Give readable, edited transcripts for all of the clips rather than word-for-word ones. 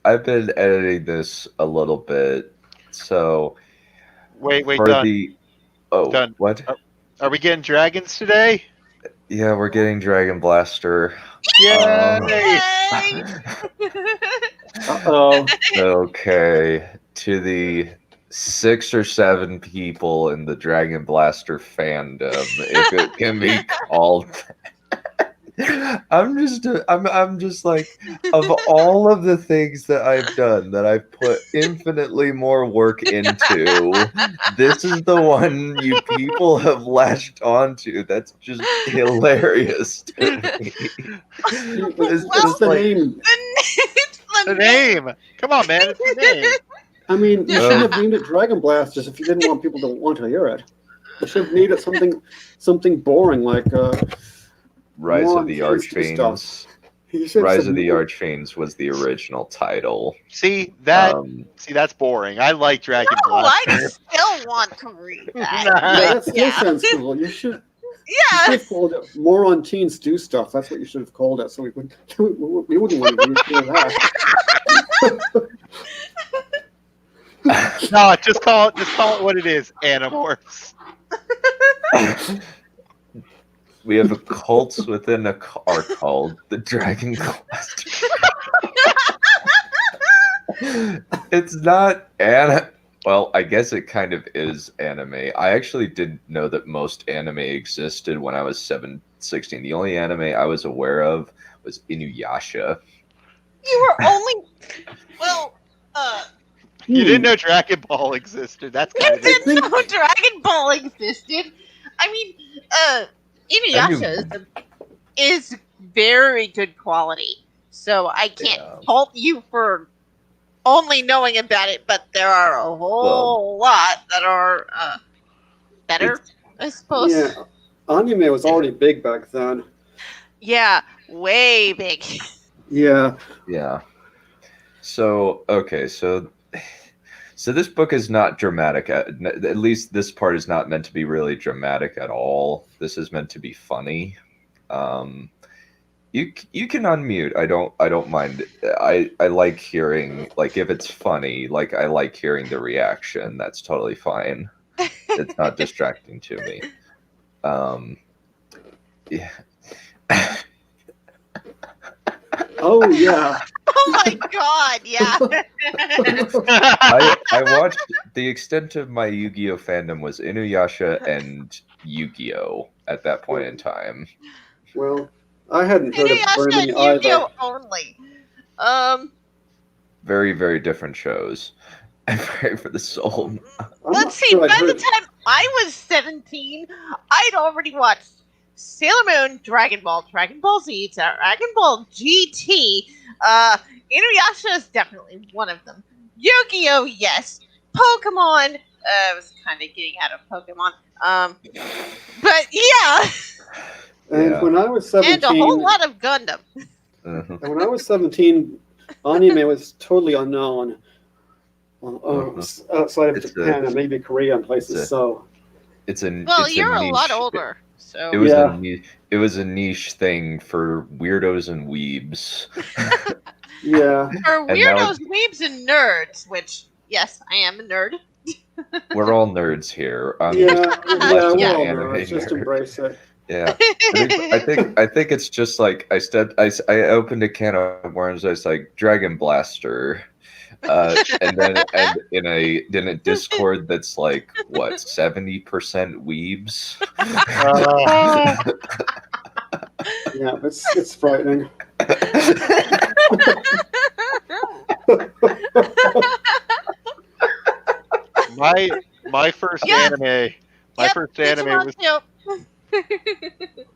I've been editing this a little bit, so Wait, for done. the Done. what? Are we getting dragons today? Yeah, we're getting Dragon Blaster. Yay! Uh-oh. Okay, to the 6 or 7 people in the Dragon Blaster fandom, if it can be called. I'm just like, of all of the things that I've done that I've put infinitely more work into, this is the one you people have latched onto. That's just hilarious to me. It's the name. The name. Come on, man. It's the name. I mean, you shouldn't have named it Dragon Blasters if you didn't want people to want to hear it. You should have named it something boring like Rise more of the tasty stuff. Archfiends. You should have Rise said of the more. Archfiends was the original title. See that? Um, See, that's boring. I like Dragon No, I Blaster. still want to read that. Yeah, that but still sounds cool. You should yeah. have called it More on Teens Do Stuff. That's what you should have called it, so we wouldn't want to hear that. No, just call it what it is. Animorphs. we have a cult within our called the Dragon Quest. It's not well, I guess it kind of is anime. I actually didn't know that most anime existed when I was 16. The only anime I was aware of was Inuyasha. You were only You didn't know Dragon Ball existed. That's kind you of didn't know Dragon Ball existed. I mean, Inuyasha is very good quality. So I can't fault you for only knowing about it, but there are a whole lot that are better, I suppose. Yeah, anime was already big back then. Yeah, way big. Yeah. Yeah. So, okay, so this book is not dramatic. At least this part is not meant to be really dramatic at all. This is meant to be funny. You can unmute. I don't mind. I like hearing, like, if it's funny, like I like hearing the reaction. That's totally fine. It's not distracting to me. Yeah. Oh yeah. Oh my god, yeah. I watched, the extent of my Yu-Gi-Oh fandom was Inuyasha and Yu-Gi-Oh at that point in time. Well, I hadn't heard of very Inuyasha many and either. Yu-Gi-Oh only. Very, very different shows. I pray for the soul. Let's see, by the time I was 17, I'd already watched Sailor Moon, Dragon Ball Z, Dragon Ball GT. Inuyasha is definitely one of them. Yu-Gi-Oh, yes. Pokemon. I was kind of getting out of Pokemon. But yeah. And when I was 17, and a whole lot of Gundam. Mm-hmm. And when I was 17, anime was totally unknown outside of Japan and maybe Korea and places. Well, you're a lot older. So it was a niche thing for weirdos and weebs. Yeah. For weirdos, weebs, and nerds, which, yes, I am a nerd. We're all nerds here. We're all nerds. Just embrace it. Yeah, I think it's just like I opened a can of worms. I was like Dragon Blaster, and then in a Discord that's like what 70% weebs. Yeah, it's frightening. My first anime.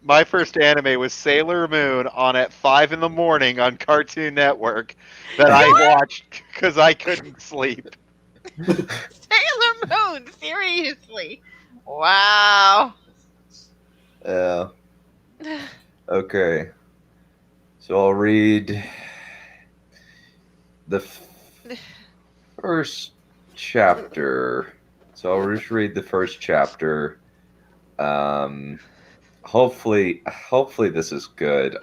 My first anime was Sailor Moon on at 5 in the morning on Cartoon Network that I watched because I couldn't sleep. Sailor Moon, seriously. Wow. Yeah. Okay. So I'll read the first chapter. So I'll just read the first chapter. Hopefully this is good.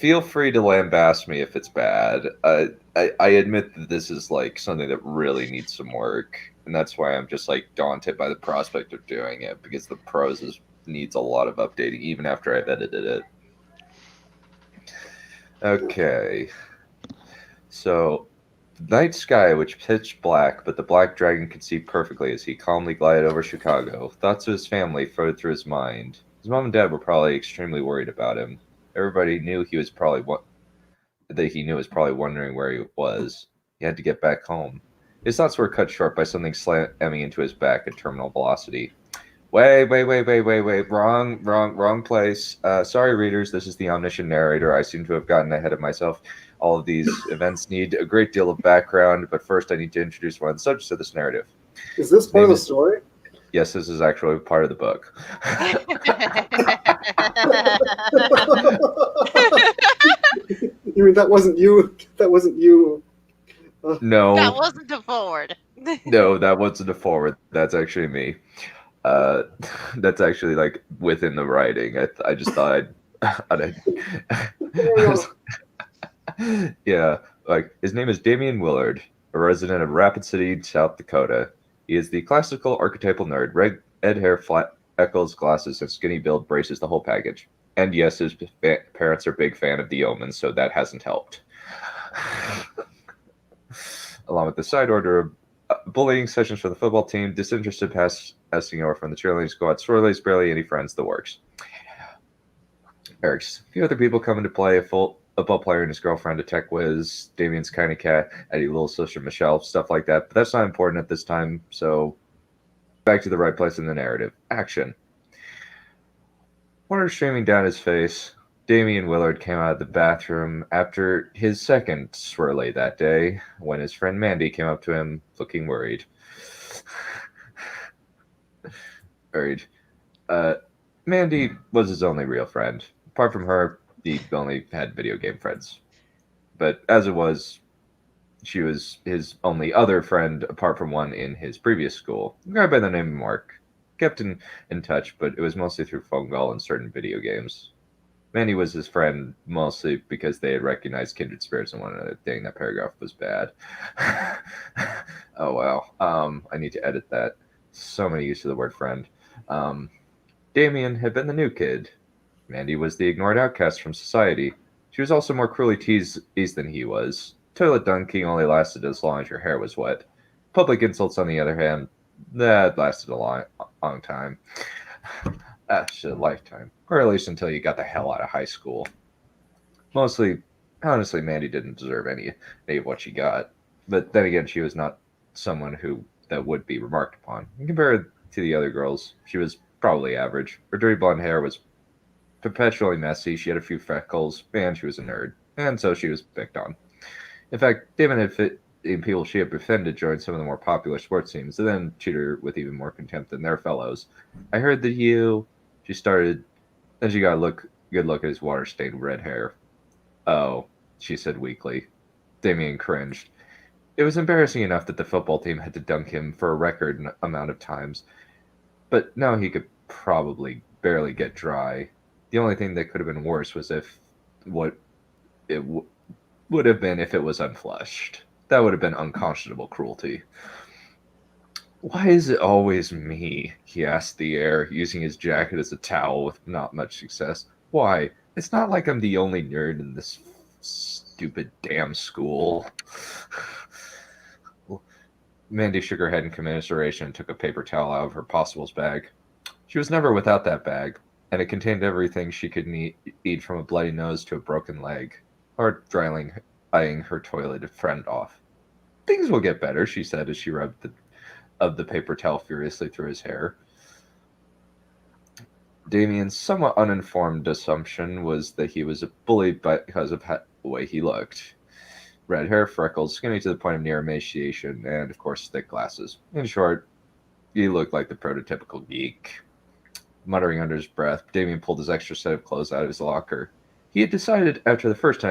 feel free to lambast me if it's bad. I admit that this is like something that really needs some work, and that's why I'm just like daunted by the prospect of doing it, because the prose needs a lot of updating even after I've edited it. Okay. So, the night sky, which pitched black, but the black dragon could see perfectly as he calmly glided over Chicago. Thoughts of his family flowed through his mind. His mom and dad were probably extremely worried about him. Everybody knew he was probably wondering where he was. He had to get back home. His thoughts were cut short by something slamming into his back at terminal velocity. Wait. Wrong place. Sorry, readers, this is the omniscient narrator. I seem to have gotten ahead of myself. All of these events need a great deal of background, but first I need to introduce one of the subjects of this narrative. Is this part of the story? Yes, this is actually part of the book. You mean that wasn't you? That wasn't you. No. That wasn't the forward. No, that wasn't a forward. That's actually me. That's actually like within the writing. I just thought yeah, like his name is Damian Willard, a resident of Rapid City, South Dakota. He is the classical archetypal nerd, red hair, flat eccles, glasses, and skinny build, braces, the whole package. And yes, his parents are big fan of The Omen, so that hasn't helped. Along with the side order of bullying sessions for the football team, disinterested passing over from the cheerleading squad, sororities, barely any friends, the works. Eric's a few other people come into play, a football player and his girlfriend, a tech whiz, Damien's kind of cat, Eddie Little sister Michelle, stuff like that. But that's not important at this time, so back to the right place in the narrative. Action. Water streaming down his face, Damian Willard came out of the bathroom after his second swirly that day when his friend Mandy came up to him looking worried. Mandy was his only real friend. Apart from her, he only had video game friends. But as it was, she was his only other friend apart from one in his previous school, a guy by the name of Mark. Kept in touch, but it was mostly through phone call and certain video games. Mandy was his friend mostly because they had recognized kindred spirits in one another. Dang, that paragraph was bad. Oh, wow. I need to edit that. So many use of the word friend. Damien had been the new kid. Mandy was the ignored outcast from society. She was also more cruelly teased than he was. Toilet dunking only lasted as long as your hair was wet. Public insults, on the other hand, that lasted a long time. Actually, a lifetime. Or at least until you got the hell out of high school. Honestly, Mandy didn't deserve any of what she got. But then again, she was not someone that would be remarked upon. Compared to the other girls, she was probably average. Her dirty blonde hair was perpetually messy, she had a few freckles, and she was a nerd. And so she was picked on. In fact, Damon had fit in people she had befriended join some of the more popular sports teams, and then treated her with even more contempt than their fellows. I heard that she started, then she got a good look at his water-stained red hair. Oh, she said weakly. Damien cringed. It was embarrassing enough that the football team had to dunk him for a record amount of times, but now he could probably barely get dry. The only thing that could have been worse was would have been if it was unflushed. That would have been unconscionable cruelty. Why is it always me? He asked the air, using his jacket as a towel with not much success. Why? It's not like I'm the only nerd in this stupid damn school. Mandy shook her head in commiseration and took a paper towel out of her possibles bag. She was never without that bag, and it contained everything she could eat from a bloody nose to a broken leg. Hard dryling, eyeing her toileted friend off. Things will get better, she said as she rubbed the paper towel furiously through his hair. Damien's somewhat uninformed assumption was that he was bullied because of the way he looked. Red hair, freckles, skinny to the point of near emaciation, and of course thick glasses. In short, he looked like the prototypical geek. Muttering under his breath, Damien pulled his extra set of clothes out of his locker. He had decided after the first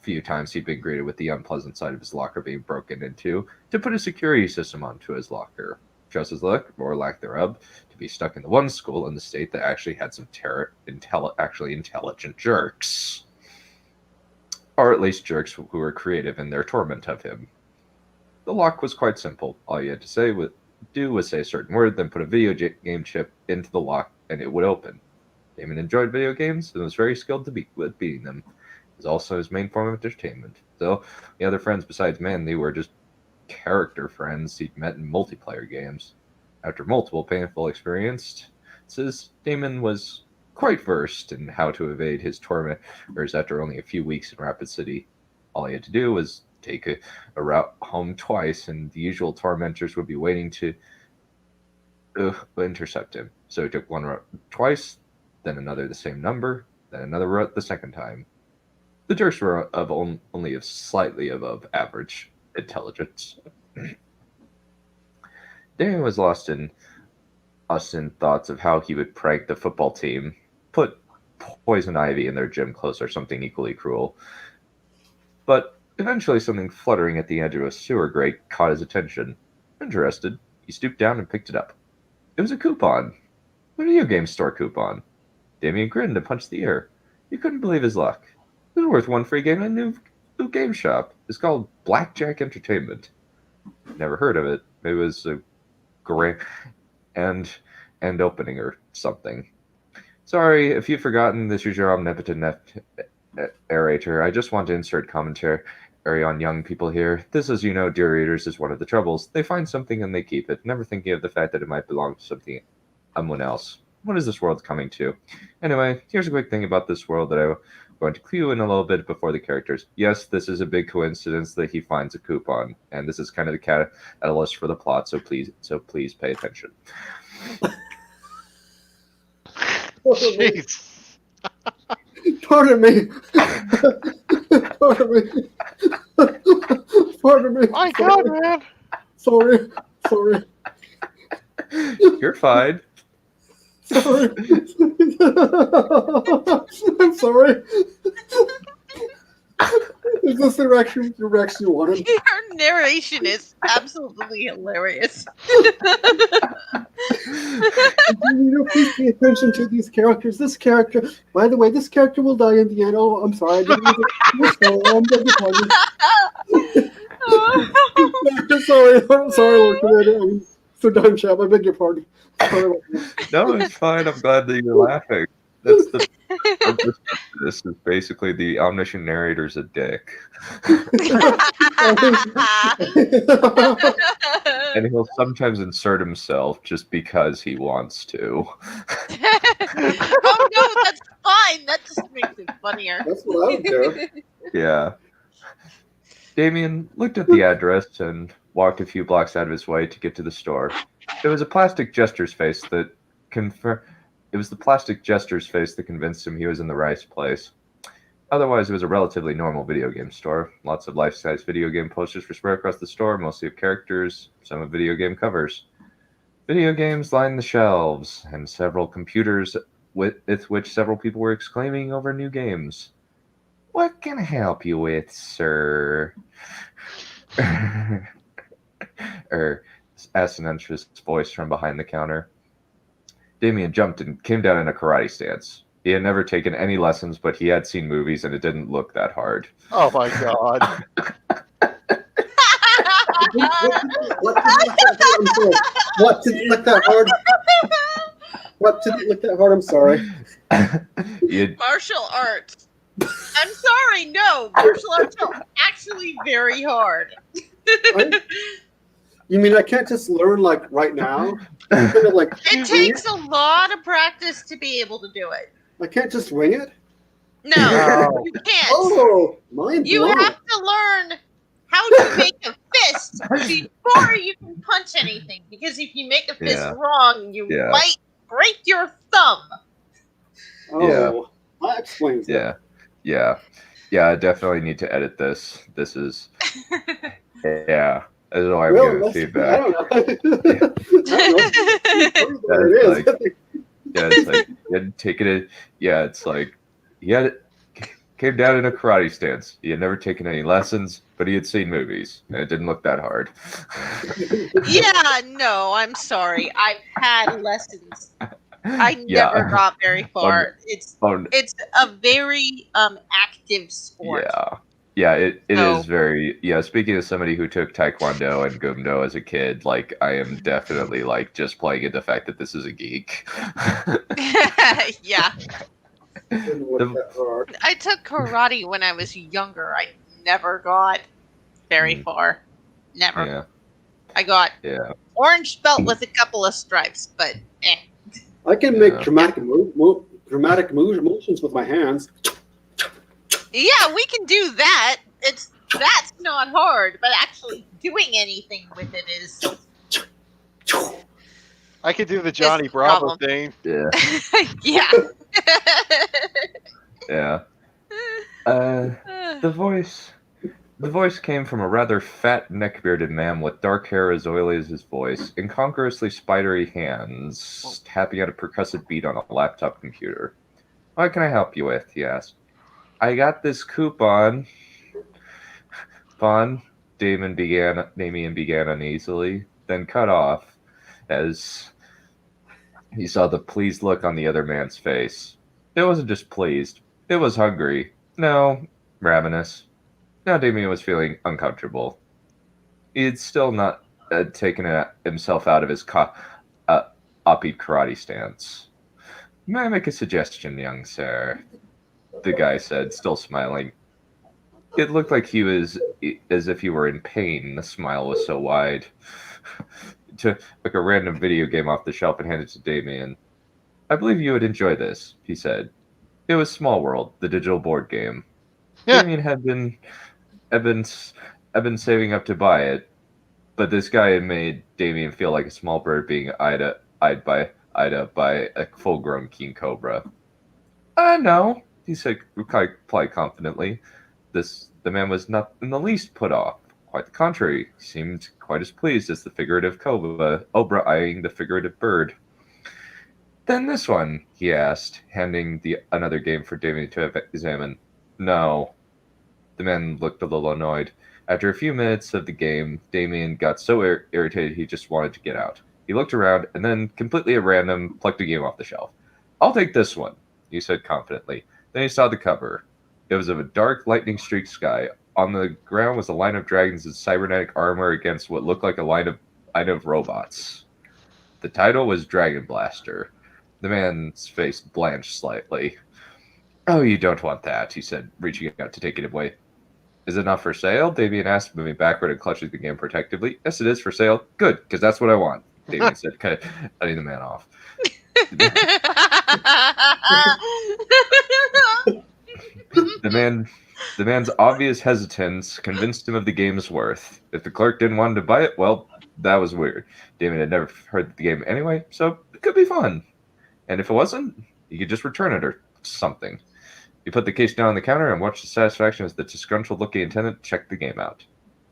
few times he'd been greeted with the unpleasant side of his locker being broken into, to put a security system onto his locker. Just his luck, or lack thereof, to be stuck in the one school in the state that actually had some actually intelligent jerks. or at least jerks who were creative in their torment of him. The lock was quite simple. All you had to do was say a certain word, then put a video game chip into the lock, and it would open. Damon enjoyed video games and was very skilled with beating them. It was also his main form of entertainment. So the other friends besides men, they were just character friends he'd met in multiplayer games. After multiple painful experiences, Damon was quite versed in how to evade his tormentors after only a few weeks in Rapid City. All he had to do was take a route home twice, and the usual tormentors would be waiting to intercept him. So he took one route twice, then another the same number, then another route the second time. The jerks were only of slightly above average intelligence. Damon was lost in thoughts of how he would prank the football team, put poison ivy in their gym clothes or something equally cruel. But eventually something fluttering at the edge of a sewer grate caught his attention. Interested, he stooped down and picked it up. It was a coupon. A video game store coupon. Damien grinned and punched the air. He couldn't believe his luck. It was worth one free game in a new game shop. It's called Blackjack Entertainment. Never heard of it. Maybe it was a grand and opening or something. Sorry, if you've forgotten, this is your omnipotent narrator. I just want to insert commentary on young people here. This, as you know, dear readers, is one of the troubles. They find something and they keep it, never thinking of the fact that it might belong to someone else. What is this world coming to? Anyway, here's a quick thing about this world that I'm going to clue in a little bit before the characters. Yes, this is a big coincidence that he finds a coupon, and this is kind of the catalyst for the plot, so please pay attention. Jeez. Pardon me. Pardon me. Pardon me. My God, man. Sorry. You're fine. Sorry. I'm sorry. Is this the reaction you wanted? Your narration is absolutely hilarious. Please pay attention to these characters. This character, by the way, this character will die in the end. Oh, I'm sorry. I'm sorry, Lord Commander. So done, chap. I beg your pardon. No, it's fine. I'm glad that you're laughing. That's the purpose of this. Is basically the omniscient narrator's a dick, and he'll sometimes insert himself just because he wants to. Oh no, that's fine. That just makes it funnier. That's what I would do. Yeah. Damien looked at the address and walked a few blocks out of his way to get to the store. It was a plastic jester's face that convinced him he was in the right place. Otherwise, it was a relatively normal video game store. Lots of life-size video game posters were spread across the store, mostly of characters, some of video game covers. Video games lined the shelves, and several computers with which several people were exclaiming over new games. What can I help you with, sir? Asked an anxious voice from behind the counter. Damien jumped and came down in a karate stance. He had never taken any lessons, but he had seen movies and it didn't look that hard. Oh my God. What didn't look that hard? What didn't look that hard? I'm sorry. Martial arts. I'm sorry, no. Martial arts are actually very hard. You mean I can't just learn like right now? It takes a lot of practice to be able to do it. I can't just wing it? No, you can't. Oh, mind You blown. have to learn how to make a fist before you can punch anything. Because if you make a fist wrong, you might break your thumb. Oh, that explains it. Yeah, I definitely need to edit this. This is, yeah. That's why I'm giving feedback. I don't know. It's like you had taken it. Yeah, it's like he came down in a karate stance. He had never taken any lessons, but he had seen movies, and it didn't look that hard. Yeah, no, I'm sorry. I've had lessons. I never got very far. It's a very active sport. Yeah, it So- is very, yeah, speaking of somebody who took Taekwondo and Gumdo as a kid, like, I am definitely, like, just playing at the fact that this is a geek. Yeah. Didn't work that hard. I took karate when I was younger. I never got very far. Never. Yeah, I got yeah. orange belt with a couple of stripes, but I can make Yeah. dramatic motions with my hands. yeah, we can do that. That's not hard, but actually doing anything with it is I could do the Johnny the Bravo problem. thing. Yeah, yeah. yeah. The voice came from a rather fat, neck-bearded man with dark hair as oily as his voice, incongruously spidery hands, tapping out a percussive beat on a laptop computer. What can I help you with? He asked. I got this coupon. Damien began uneasily, then cut off as he saw the pleased look on the other man's face. It wasn't just pleased. It was hungry. No, ravenous. Now Damien was feeling uncomfortable. He had still not taken himself out of his upbeat karate stance. May I make a suggestion, young sir? The guy said, still smiling. It looked like he was as if he were in pain. The smile was so wide. Took a random video game off the shelf and handed it to Damien. I believe you would enjoy this, he said. It was Small World, the digital board game. Yeah. Damien had been saving up to buy it, but this guy had made Damien feel like a small bird being eyed by a full-grown king cobra. No, he said quite confidently. The man was not in the least put off. Quite the contrary, he seemed quite as pleased as the figurative cobra eyeing the figurative bird. Then this one, he asked, handing another game for Damien to examine. No. The man looked a little annoyed. After a few minutes of the game, Damien got so irritated he just wanted to get out. He looked around and then, completely at random, plucked a game off the shelf. I'll take this one, he said confidently. Then he saw the cover. It was of a dark, lightning-streaked sky. On the ground was a line of dragons in cybernetic armor against what looked like a line of robots. The title was Dragon Blaster. The man's face blanched slightly. Oh, you don't want that, he said, reaching out to take it away. Is it not for sale? Damien asked, moving backward and clutching the game protectively. Yes, it is for sale. Good, because that's what I want, Damien said, cutting the man off. The man's obvious hesitance convinced him of the game's worth. If the clerk didn't want to buy it, well, that was weird. Damien had never heard the game anyway, so it could be fun. And if it wasn't, he could just return it or something. He put the case down on the counter and watched the satisfaction as the disgruntled-looking attendant checked the game out.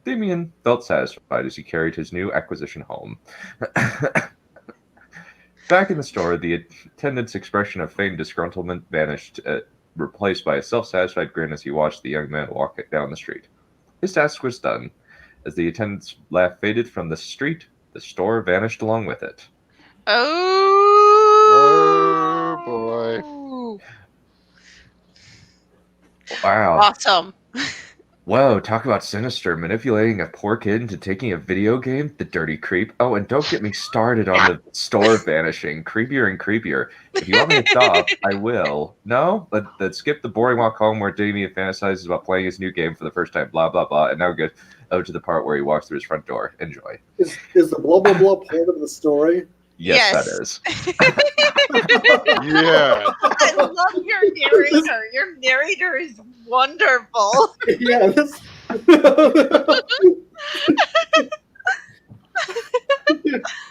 Damien felt satisfied as he carried his new acquisition home. Back in the store, the attendant's expression of feigned disgruntlement vanished, replaced by a self-satisfied grin as he watched the young man walk down the street. His task was done. As the attendant's laugh faded from the street, the store vanished along with it. Oh, boy. Wow. Awesome. Whoa, talk about sinister. Manipulating a poor kid into taking a video game? The dirty creep. Oh, and don't get me started on the store vanishing. Creepier and creepier. If you want me to stop, I will. No? Let's skip the boring walk home where Damien fantasizes about playing his new game for the first time, blah, blah, blah, and now we get out to the part where he walks through his front door. Enjoy. Is the blah blah blah part of the story? Yes, Yes. that is. Yeah. I love your narrator. Your narrator is wonderful. Yeah, this.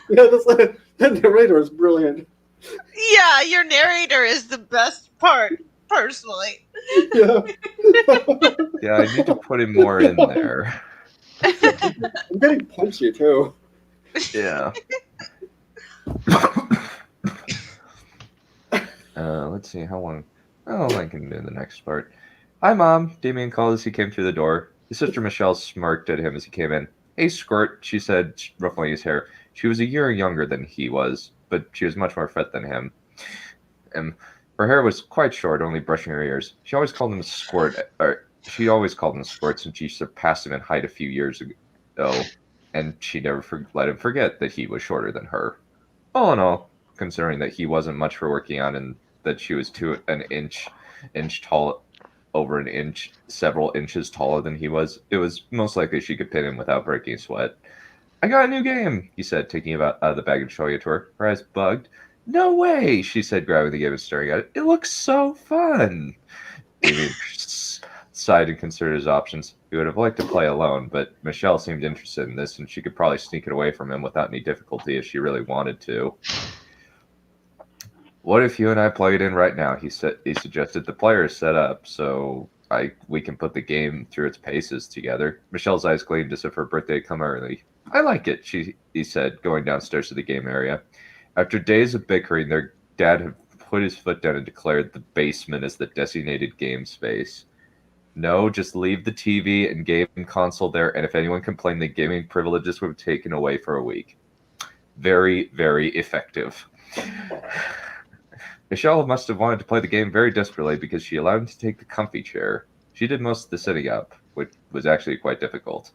Yeah, that narrator is brilliant. Yeah, your narrator is the best part, personally. Yeah, Yeah, I need to put in more in there. I'm getting punchy too. Yeah. Let's see how long. Oh, I can do the next part. Hi, Mom. Damien called as he came through the door. His sister Michelle smirked at him as he came in. Hey, Squirt, she said, ruffling his hair. She was a year younger than he was, but she was much more fit than him. Her hair was quite short, only brushing her ears. She always called him Squirt, or She always called him Squirt since she surpassed him in height a few years ago, and she never let him forget that he was shorter than her. All in all, considering that he wasn't much for working out and that she was an inch tall, over an inch, several inches taller than he was, it was most likely she could pin him without breaking a sweat. I got a new game, he said, taking it out of the bag and showing it to her. Her eyes bugged. No way, she said, grabbing the game and staring at it. It looks so fun. Damien sighed and considered his options. He would have liked to play alone, but Michelle seemed interested in this, and she could probably sneak it away from him without any difficulty if she really wanted to. What if you and I plug it in right now? He suggested. The player is set up, so we can put the game through its paces together. Michelle's eyes gleamed as if her birthday had come early. I like it, he said, going downstairs to the game area. After days of bickering, their dad had put his foot down and declared the basement as the designated game space. No, just leave the TV and game console there, and if anyone complained, the gaming privileges were taken away for a week. Very, very effective. Michelle must have wanted to play the game very desperately because she allowed him to take the comfy chair. She did most of the sitting up, which was actually quite difficult.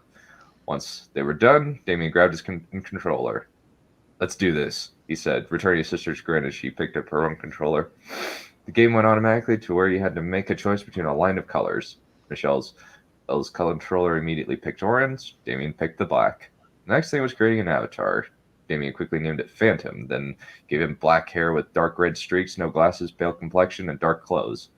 Once they were done, Damien grabbed his controller. Let's do this, he said, returning his sister's grin as she picked up her own controller. The game went automatically to where you had to make a choice between a line of colors. Michelle's controller immediately picked orange. Damien picked the black. The next thing was creating an avatar. Damien quickly named it Phantom, then gave him black hair with dark red streaks, no glasses, pale complexion, and dark clothes.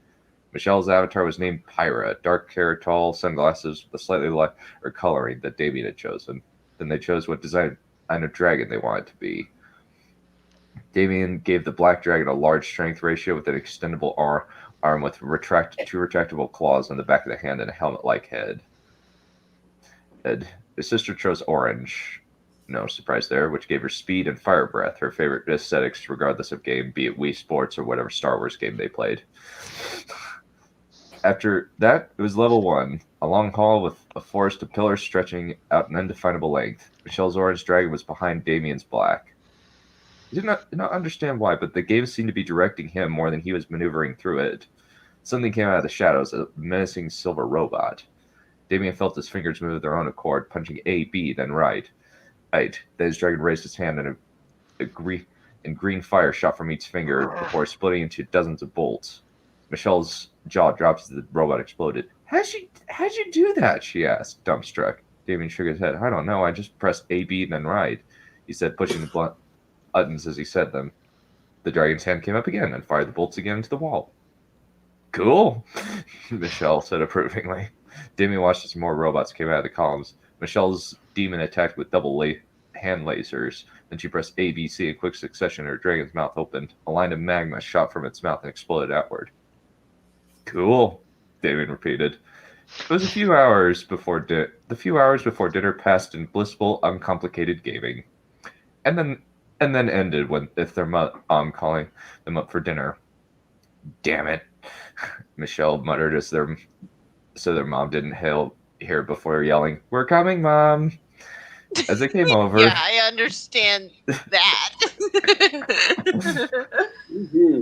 Michelle's avatar was named Pyra, dark hair, tall, sunglasses with a slightly lighter coloring that Damien had chosen. Then they chose what design of dragon they wanted to be. Damien gave the black dragon a large strength ratio with an extendable arm with two retractable claws on the back of the hand and a helmet-like head. His sister chose orange. No surprise there, which gave her speed and fire breath, her favorite aesthetics regardless of game, be it Wii Sports or whatever Star Wars game they played. After that, it was level 1, a long hall with a forest of pillars stretching out an undefinable length. Michelle's orange dragon was behind Damien's black. He did not understand why, but the game seemed to be directing him more than he was maneuvering through it. Something came out of the shadows, a menacing silver robot. Damien felt his fingers move of their own accord, punching A, B, then right. Then his dragon raised his hand and green fire shot from each finger before splitting into dozens of bolts. Michelle's jaw dropped as the robot exploded. How'd you do that? She asked, dumbstruck. Damien shook his head. I don't know. I just pressed A, B, then right, he said, pushing the buttons as he said them. The dragon's hand came up again and fired the bolts again into the wall. Cool, Michelle said approvingly. Damien watched as more robots came out of the columns. Michelle's demon attacked with double hand lasers. Then she pressed A, B, C in quick succession. Her dragon's mouth opened. A line of magma shot from its mouth and exploded outward. Cool, Damien repeated. It was the few hours before dinner passed in blissful, uncomplicated gaming, and then ended with their mom calling them up for dinner. Damn it, Michelle muttered so their mom didn't hear before yelling, "We're coming, Mom!" As they came over. Yeah, I understand that. Mm-hmm.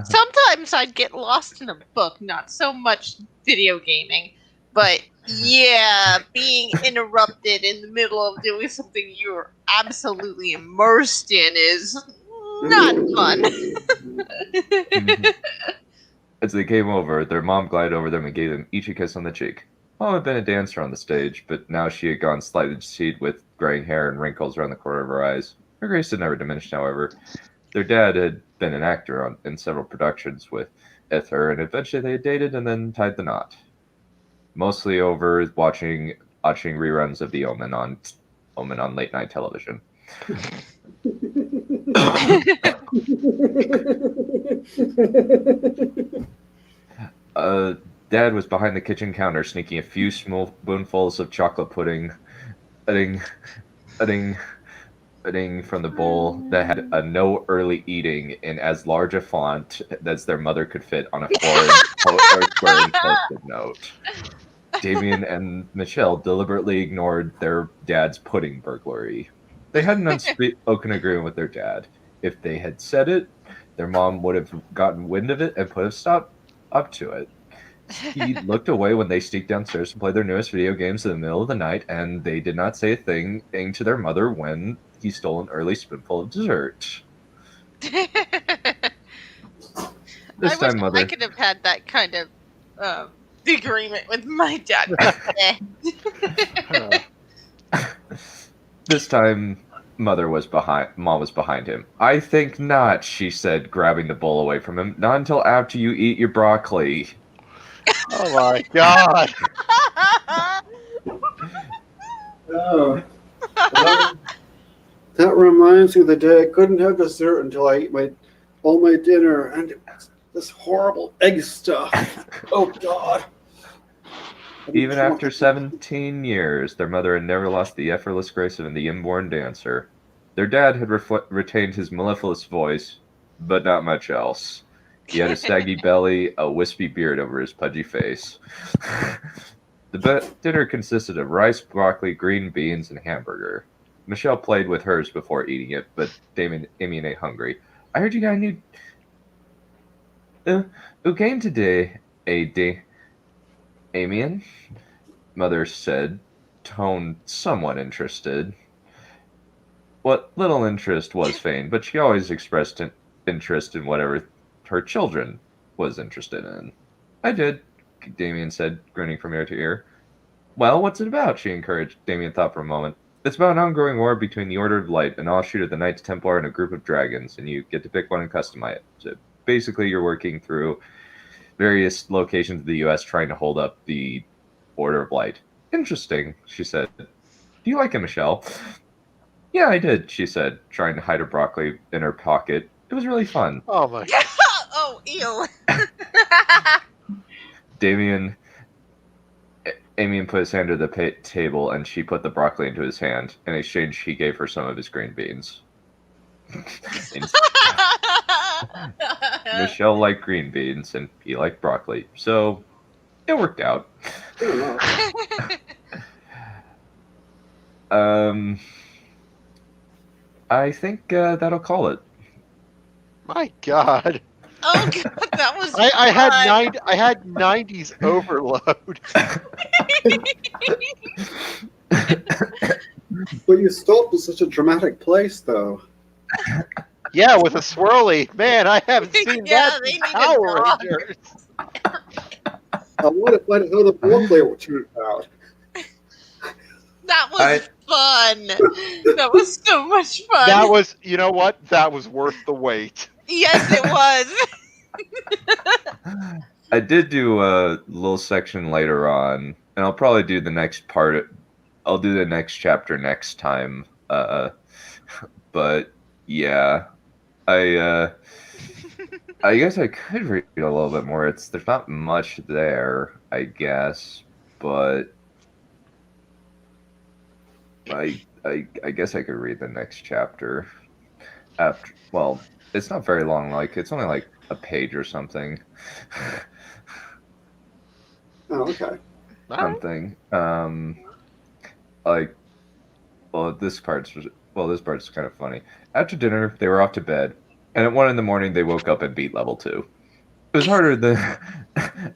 Sometimes I'd get lost in a book, not so much video gaming. But yeah, being interrupted in the middle of doing something you're absolutely immersed in is not fun. As they came over, their mom glided over them and gave them each a kiss on the cheek. Mom had been a dancer on the stage, but now she had gone slightly deceived with graying hair and wrinkles around the corner of her eyes. Her grace had never diminished, however. Their dad had been an actor in several productions with her, and eventually they had dated and then tied the knot. Mostly over watching reruns of The Omen on late night television. Dad was behind the kitchen counter, sneaking a few spoonfuls of chocolate pudding from the bowl that had a "no early eating" in as large a font as their mother could fit on a square post-it note. Damien and Michelle deliberately ignored their dad's pudding burglary. They had an unspoken agreement with their dad. If they had said it, their mom would have gotten wind of it and put a stop up to it. He looked away when they sneaked downstairs to play their newest video games in the middle of the night, and they did not say a thing to their mother when he stole an early spoonful of dessert. I This wish time, I Mother. could have had that kind of agreement with my dad. This time, Mom was behind him. I think not, she said, grabbing the bowl away from him. Not until after you eat your broccoli. Oh my god! Oh. That reminds me of the day I couldn't have dessert until I ate all my dinner, and it was this horrible egg stuff. Oh God! Even after 17 years, their mother had never lost the effortless grace of the inborn dancer. Their dad had retained his mellifluous voice, but not much else. He had a saggy belly, a wispy beard over his pudgy face. The dinner consisted of rice, broccoli, green beans, and hamburger. Michelle played with hers before eating it, but Amy ate hungry. I heard you got a new... who came today, Amian? Mother said, tone somewhat interested. What little interest was feigned, but she always expressed interest in whatever her children was interested in. I did, Damien said, grinning from ear to ear. Well, what's it about? She encouraged. Damien thought for a moment. It's about an ongoing war between the Order of Light, an offshoot of the Knights Templar, and a group of dragons, and you get to pick one and customize it. So basically, you're working through various locations of the U.S. trying to hold up the Order of Light. Interesting, she said. Do you like it, Michelle? Yeah, I did, she said, trying to hide her broccoli in her pocket. It was really fun. Oh my. Oh, ew. Amian put his hand to the table, and she put the broccoli into his hand. In exchange, he gave her some of his green beans. Michelle liked green beans, and he liked broccoli, so it worked out. I think that'll call it. My god. Oh god, that was I fun. had 90s overload. But you stopped at such a dramatic place, though. Yeah, with a swirly. Man, I haven't seen Yeah, that they since need a Power dog. Rangers. I want to find out how the ball player turned out. That was fun. That was so much fun. That was, you know what? That was worth the wait. Yes, it was. I did do a little section later on, and I'll probably do the next part. I'll do the next chapter next time. But yeah, I guess I could read a little bit more. There's not much there, I guess, but I guess I could read the next chapter after. Well, it's not very long. Like it's only like a page or something. Oh, okay. Something. This part's kind of funny. After dinner, they were off to bed, and at 1 a.m, they woke up and beat level 2. It was harder than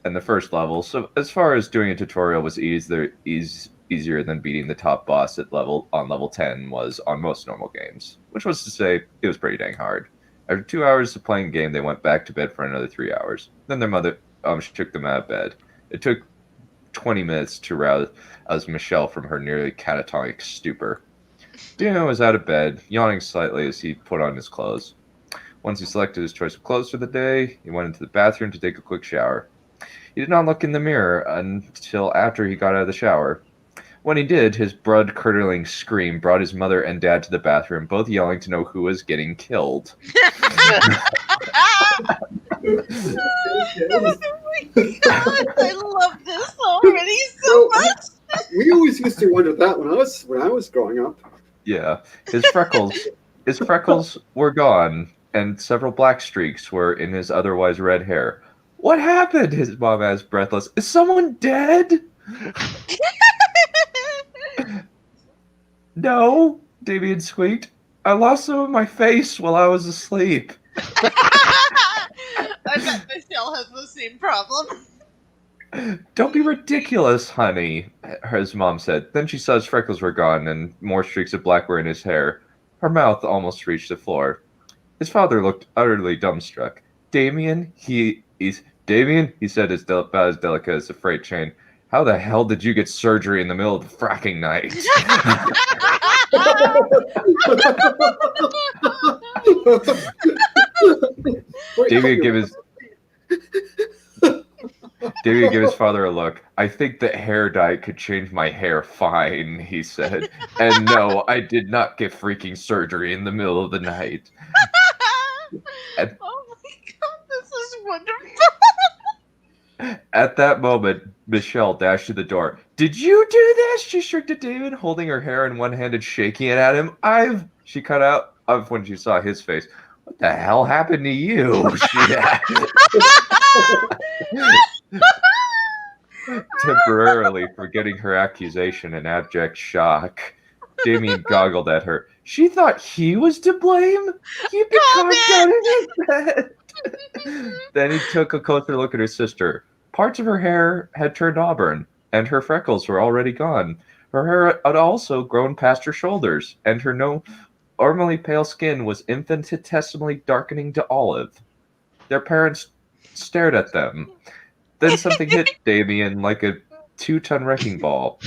the first level, so as far as doing a tutorial was easier than beating the top boss on level 10 was on most normal games, which was to say, it was pretty dang hard. After 2 hours of playing the game, they went back to bed for another 3 hours. Then their mother shook them out of bed. It took 20 minutes to rouse Michelle from her nearly catatonic stupor. Dino was out of bed, yawning slightly as he put on his clothes. Once he selected his choice of clothes for the day, he went into the bathroom to take a quick shower. He did not look in the mirror until after he got out of the shower. When he did, his blood-curdling scream brought his mother and dad to the bathroom, both yelling to know who was getting killed. Oh my god, I love this already so much. We always used to wonder that when I was growing up. Yeah, his freckles were gone, and several black streaks were in his otherwise red hair. What happened? His mom asked, breathless. Is someone dead? No, Damien squeaked. I lost some of my face while I was asleep. I bet Michelle has the same problem. Don't be ridiculous, honey, his mom said. Then she saw his freckles were gone and more streaks of black were in his hair. Her mouth almost reached the floor. His father looked utterly dumbstruck. Damien, Damien, he said, about as delicate as a freight train. How the hell did you get surgery in the middle of the fracking night? Damien gave his father a look. I think that hair dye could change my hair fine, he said. And no, I did not get freaking surgery in the middle of the night. Oh my god, this is wonderful. At that moment, Michelle dashed to the door. Did you do this? She shrieked at David, holding her hair in one hand and shaking it at him. She cut out of when she saw his face. What the hell happened to you? She asked. Temporarily forgetting her accusation in abject shock, Damien goggled at her. She thought he was to blame? Keep the calm down in his bed. Then he took a closer look at her sister. Parts of her hair had turned auburn, and her freckles were already gone. Her hair had also grown past her shoulders, and her normally pale skin was infinitesimally darkening to olive. Their parents stared at them. Then something hit Damien like a 2-ton wrecking ball.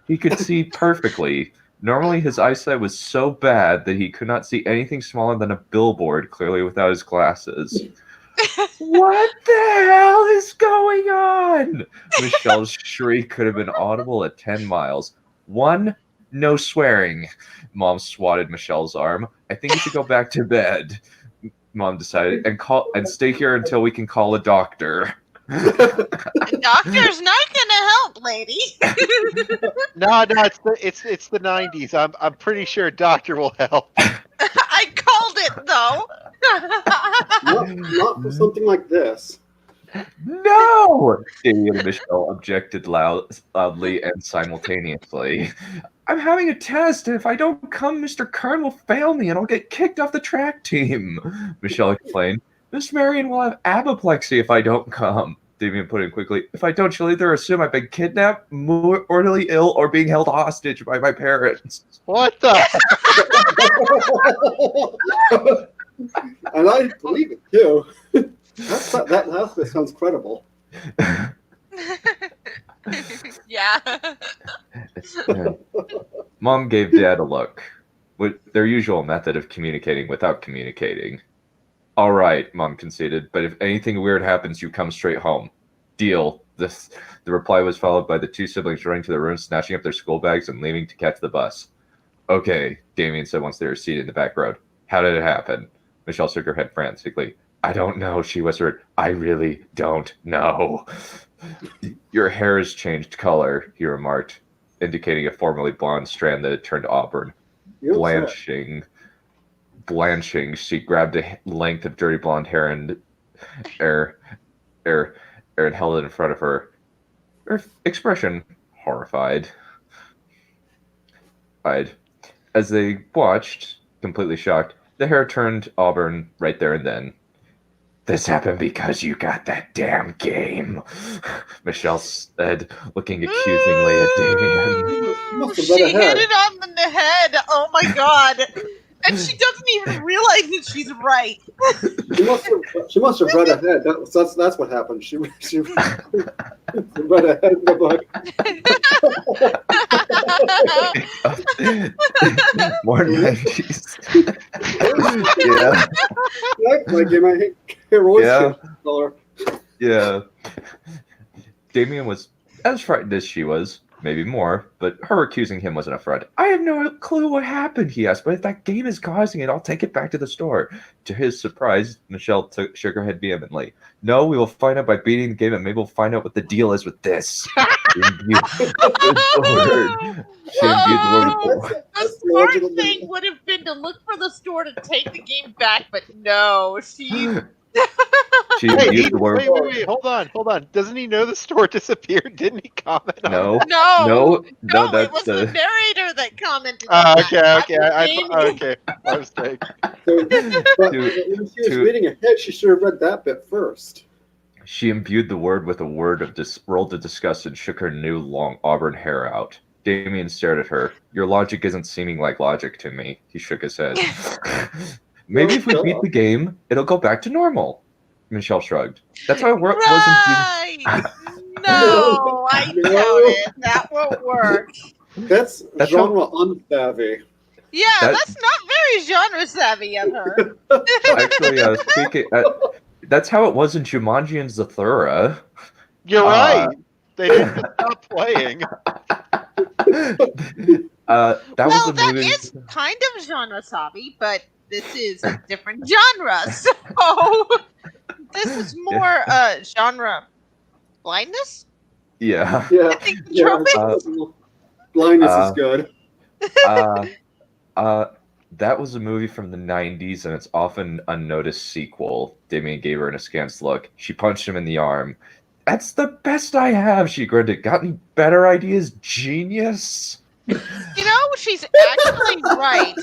He could see perfectly. Normally his eyesight was so bad that he could not see anything smaller than a billboard clearly without his glasses. What the hell is going on? Michelle's shriek could have been audible at 10 miles. No swearing. Mom swatted Michelle's arm. I think you should go back to bed, Mom decided, and stay here until we can call a doctor. The doctor's not gonna help, lady. No, it's the 90s. I'm pretty sure a doctor will help. I called it though. Not for something like this. No! Damien and Michelle objected loudly and simultaneously. I'm having a test, and if I don't come, Mr. Kern will fail me, and I'll get kicked off the track team, Michelle explained. Miss Marion will have apoplexy if I don't come, Damien put in quickly. If I don't, she'll either assume I've been kidnapped, mortally ill, or being held hostage by my parents. What the? And I believe it, too. That last bit sounds credible. Yeah. Mom gave Dad a look, with their usual method of communicating without communicating. All right, Mom conceded, but if anything weird happens, you come straight home. Deal. The reply was followed by the two siblings running to their room, snatching up their school bags and leaving to catch the bus. Okay, Damien said once they were seated in the back road. How did it happen? Michelle shook her head frantically. I don't know, she whispered. I really don't know. Your hair has changed color, he remarked, indicating a formerly blonde strand that had turned auburn. Blanching, she grabbed a length of dirty blonde hair and held it in front of her. Her expression horrified. As they watched, completely shocked, the hair turned auburn right there and then. This happened because you got that damn game, Michelle said, looking accusingly at Damien. She hit it on the head. Oh my god. And she doesn't even realize that she's right. She must have read ahead. That's what happened. She read ahead in the book. More 90s. Yeah. Damien was as frightened as she was, maybe more, but her accusing him wasn't a front. I have no clue what happened, he asked, but if that game is causing it, I'll take it back to the store. To his surprise, Michelle shook her head vehemently. No, we will find out by beating the game, and maybe we'll find out what the deal is with this. The smart thing would have been to look for the store to take the game back, but no, she Wait, hold on. Doesn't he know the store disappeared? Didn't he comment on it? No, that's it was the narrator that commented. Okay. My mistake. When she was reading ahead, she should have read that bit first. She imbued the word with a word of rolled of disgust and shook her new long auburn hair out. Damien stared at her. Your logic isn't seeming like logic to me. He shook his head. Maybe if we beat the game, it'll go back to normal. Michelle shrugged. That's how it was in Right! No, I doubt it. That won't work. That's genre unsavvy. Yeah, that's not very genre savvy of her. Actually, speaking, that's how it was in Jumanji and Zathura. You're right. They didn't stop playing. That is kind of genre savvy, but this is a different genre. So this is more genre blindness. Yeah. Yeah. I think the trophy. Blindness is good. That was a movie from the 90s, and it's often unnoticed sequel. Damien gave her an askance look. She punched him in the arm. That's the best I have, she grunted. Got any better ideas, genius? You know, she's actually right.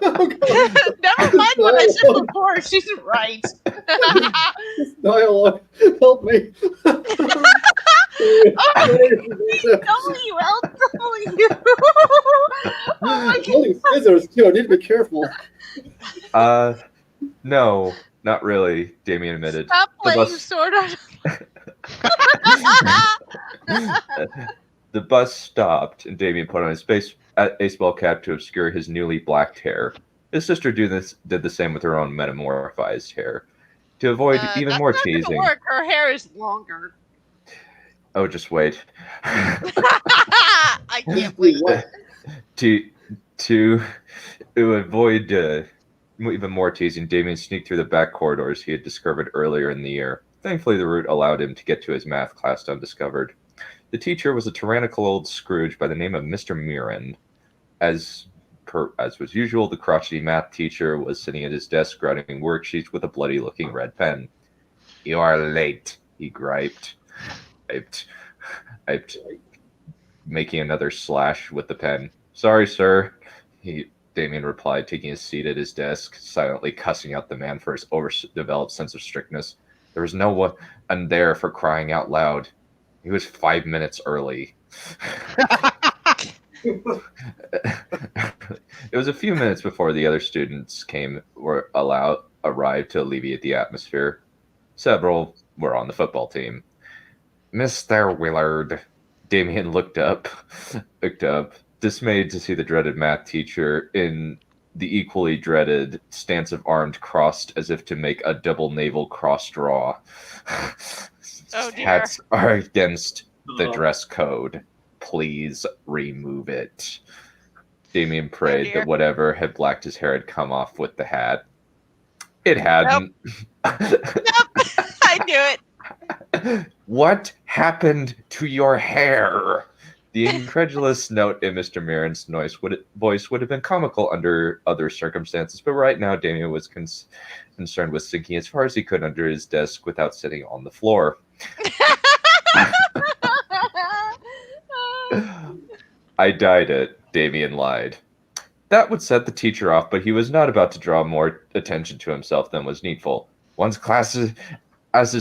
Never mind what I said before, she's right. Dialogue, help me. WLW. Oh my god. Holding scissors too. I need to be careful. No, not really, Damien admitted. Stop playing Sword Art. The bus stopped, and Damien put on his baseball cap to obscure his newly blacked hair. His sister did the same with her own metamorphized hair. To avoid even more teasing. Work. Her hair is longer. Oh, just wait. I can't wait. To avoid even more teasing, Damien sneaked through the back corridors he had discovered earlier in the year. Thankfully, the route allowed him to get to his math class undiscovered. The teacher was a tyrannical old Scrooge by the name of Mr. Mirren. As was usual, the crotchety math teacher was sitting at his desk writing worksheets with a bloody-looking red pen. "You are late," he griped. Making another slash with the pen. "Sorry, sir," Damien replied, taking his seat at his desk, silently cussing out the man for his overdeveloped sense of strictness. There was no one there for crying out loud. He was 5 minutes early. It was a few minutes before the other students arrived to alleviate the atmosphere. Several were on the football team. "Mr. Willard," Damien looked up, dismayed to see the dreaded math teacher in the equally dreaded stance of arms crossed as if to make a double naval cross draw. Oh dear. Hats are against the dress code. Please remove it. Damien prayed that whatever had blacked his hair had come off with the hat. It hadn't. Nope. I knew it. What happened to your hair? The incredulous note in Mr. Mirren's voice would have been comical under other circumstances, but right now Damien was concerned with sinking as far as he could under his desk without sitting on the floor. "I dyed it," Damien lied. That would set the teacher off, but he was not about to draw more attention to himself than was needful. "Once class is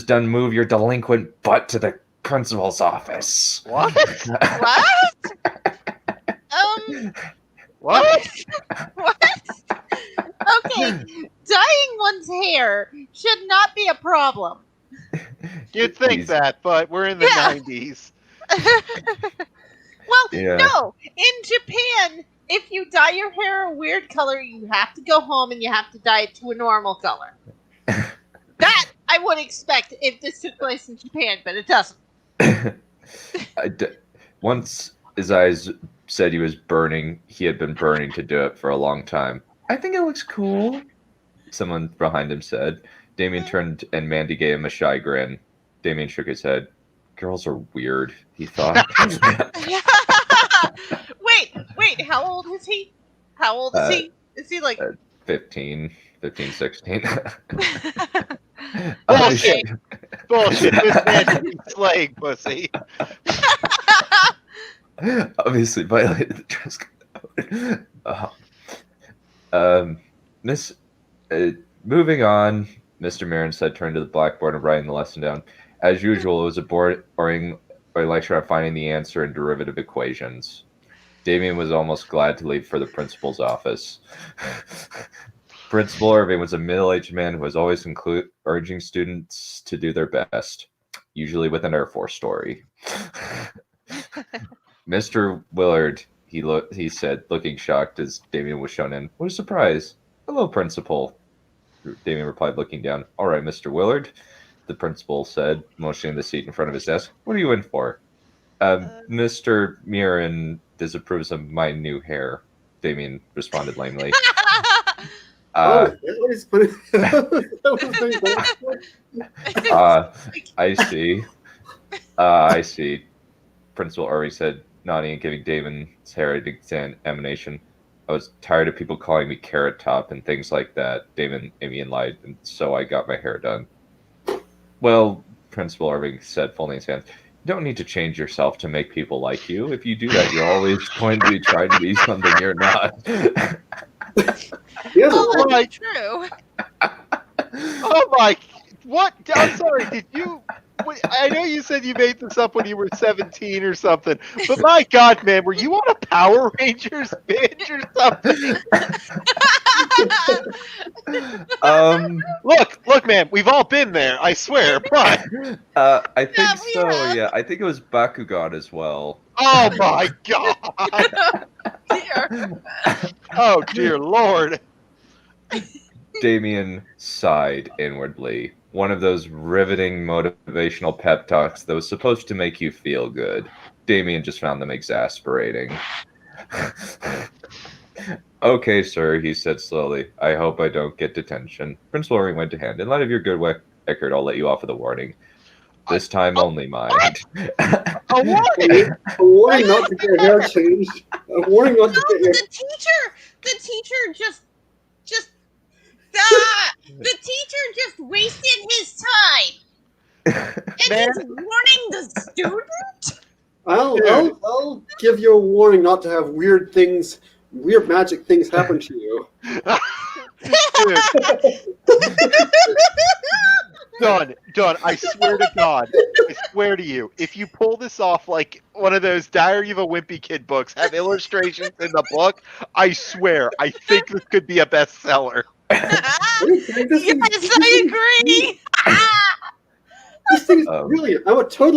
done, move your delinquent butt to the principal's office." What? What? What? Okay, dyeing one's hair should not be a problem. You'd think that, but we're in the 90s. Well, no. In Japan, if you dye your hair a weird color, you have to go home and you have to dye it to a normal color. That I would expect if this took place in Japan, but it doesn't. Once his eyes said he had been burning to do it for a long time. "I think it looks cool," someone behind him said. Damien turned and Mandy gave him a shy grin. Damien shook his head. Girls are weird, he thought. Wait, how old is he? How old is he? Is he like 15, 16? Bullshit. Bullshit. This man is slaying pussy. Obviously violated the dress code. Moving on. Mr. Marin said, turning to the blackboard and writing the lesson down. As usual, it was a boring lecture on finding the answer in derivative equations. Damien was almost glad to leave for the principal's office. Principal Irving was a middle-aged man who was always urging students to do their best, usually with an Air Force story. Mr. Willard, he said, looking shocked as Damien was shown in. What a surprise. Hello, Principal. Damien replied, looking down. All right, Mr. Willard, the principal said, motioning the seat in front of his desk. What are you in for? Mr. Mirren disapproves of my new hair, Damien responded lamely. I see. I see. Principal Irving said, nodding and giving Damon's hair an examination. I was tired of people calling me Carrot Top and things like that. Damon lied, and so I got my hair done. Well, Principal Irving said, folding his hands, you don't need to change yourself to make people like you. If you do that, you're always going to be trying to be something you're not. Oh, that's true. Oh my! What? I'm sorry. Did you? I know you said you made this up when you were 17 or something, but my God, man, were you on a Power Rangers binge or something? Look, man, we've all been there. I swear, but I think so. Yeah, I think it was Bakugan as well. Oh my God! Oh dear Lord! Damien sighed inwardly. One of those riveting motivational pep talks that was supposed to make you feel good. Damien just found them exasperating. Okay, sir, he said slowly. I hope I don't get detention. Principal Irving went to hand. In light of your good work, Eckert, I'll let you off with a warning. This time only, mind. A warning? A warning not to get hair changed. A warning not to get hair. The teacher just the teacher just wasted his time. And he's warning the student? I'll give you a warning not to have weird magic things happen to you. Done. I swear to God. I swear to you. If you pull this off like one of those Diary of a Wimpy Kid books, have illustrations in the book, I swear, I think this could be a bestseller. Yes, I agree. This thing is brilliant. I'm part of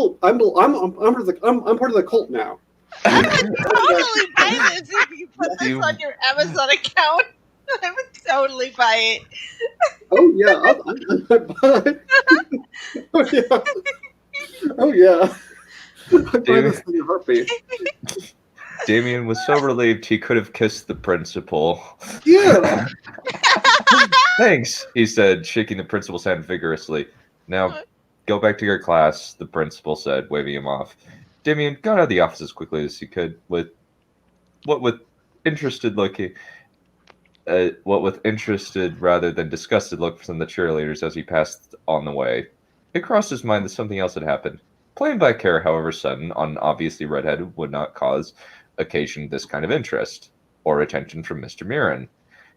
the cult now. I would totally buy this if you put this on your Amazon account. I would totally buy it. Oh yeah, I'd buy it. Oh yeah. I'd buy this in a heartbeat. Damien was so relieved he could have kissed the principal. Yeah. Thanks, he said, shaking the principal's hand vigorously. Now, go back to your class, the principal said, waving him off. Damien got out of the office as quickly as he could, with interested rather than disgusted look from the cheerleaders as he passed on the way. It crossed his mind that something else had happened. Plain black hair, however sudden, on obviously redheaded, would not occasion this kind of interest or attention from Mr. Mirren.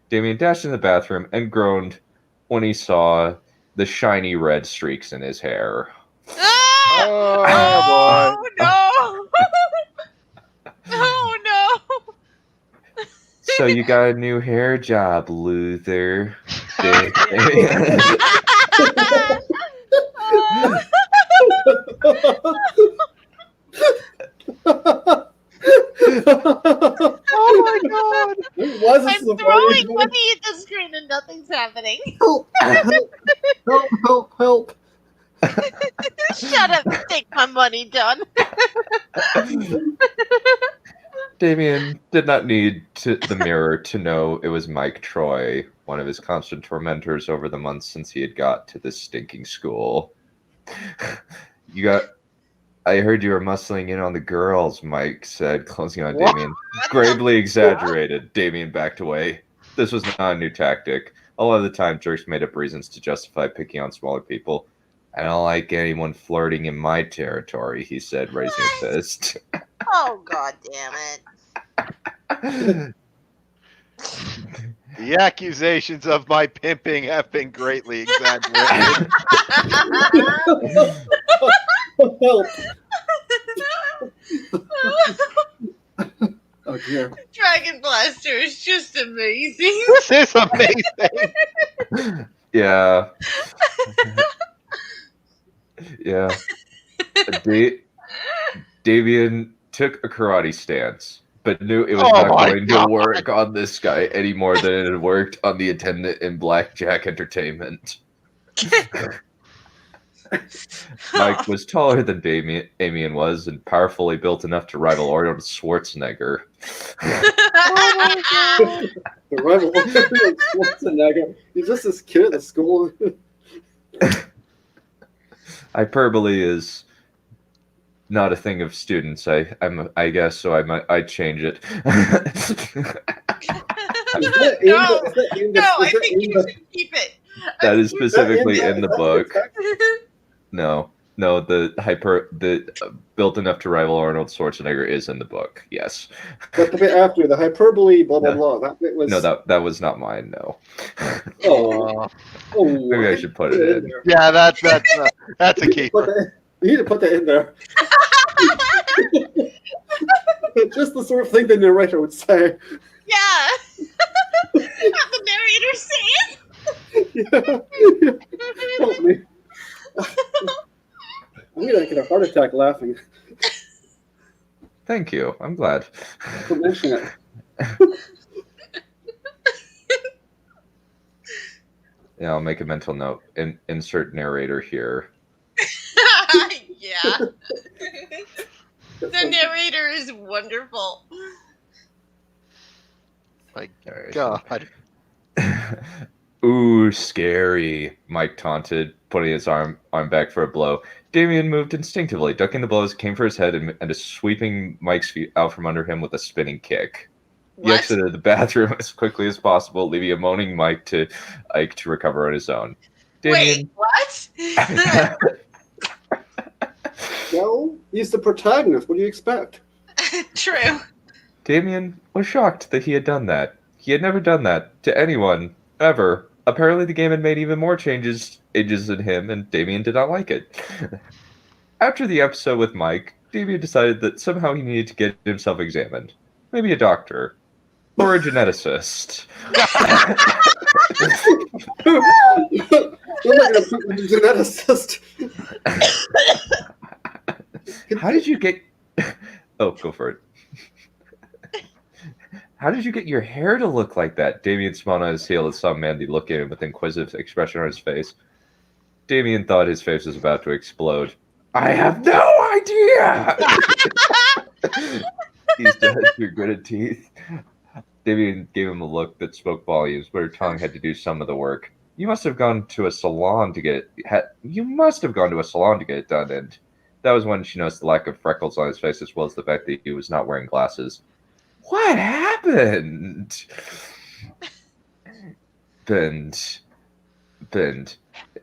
Damien dashed in the bathroom and groaned when he saw the shiny red streaks in his hair. Oh boy. No! Oh no! So you got a new hair job, Luther. Oh my God! I'm throwing money at the screen and nothing's happening. Help. Shut up, take my money, John. Damien did not need the mirror to know it was Mike Troy, one of his constant tormentors over the months since he had got to this stinking school. I heard you were muscling in on the girls, Mike said, closing on Damien. Gravely exaggerated. Damien backed away. This was not a new tactic. A lot of the time, jerks made up reasons to justify picking on smaller people. I don't like anyone flirting in my territory, he said, raising his fist. Oh, God damn The accusations of my pimping have been greatly exaggerated. Help! Oh dear. Dragon Blaster is just amazing. This is amazing. Yeah. Yeah. Davian took a karate stance, but knew it was Oh not my going God. to work on this guy any more than it had worked on the attendant in Blackjack Entertainment. Mike was taller than Damien was and powerfully built enough to rival Arnold Schwarzenegger. The rival of Schwarzenegger. He's just this kid at the school. Hyperbole is not a thing of students, I guess, so I'd change it. No, I think you should keep it. That is specifically in the book. No, the built enough to rival Arnold Schwarzenegger is in the book. Yes. But the bit after the hyperbole, blah blah blah. That bit was. No, that was not mine. No. Oh, Maybe I should put it in. Yeah, that's a key. You need to put that in there. Just the sort of thing the narrator would say. Yeah. Have the narrator say it. Yeah. Help me. I'm gonna get a heart attack laughing. Thank you. I'm glad. For mentioning it. Yeah, I'll make a mental note. Insert narrator here. Yeah. The narrator is wonderful. My God. Ooh, scary, Mike taunted, putting his arm back for a blow. Damien moved instinctively, ducking the blows, came for his head, and sweeping Mike's feet out from under him with a spinning kick. He What? exited the bathroom as quickly as possible, leaving a moaning Mike to recover on his own. Damien, Wait, what? Well, he's the protagonist. What do you expect? True. Damien was shocked that he had done that. He had never done that to anyone, ever. Apparently the game had made even more changes in him, and Damien did not like it. After the episode with Mike, Damien decided that somehow he needed to get himself examined. Maybe a doctor. Or a geneticist. We're not going to put the geneticist. How did you get... Oh, go for it. How did you get your hair to look like that? Damien smiled on his heel and saw Mandy look at him with an inquisitive expression on his face. Damien thought his face was about to explode. I have no idea! He said through gritted teeth. Damien gave him a look that spoke volumes, but her tongue had to do some of the work. You must have gone to a salon to get it done, and that was when she noticed the lack of freckles on his face as well as the fact that he was not wearing glasses. What happened? Bend.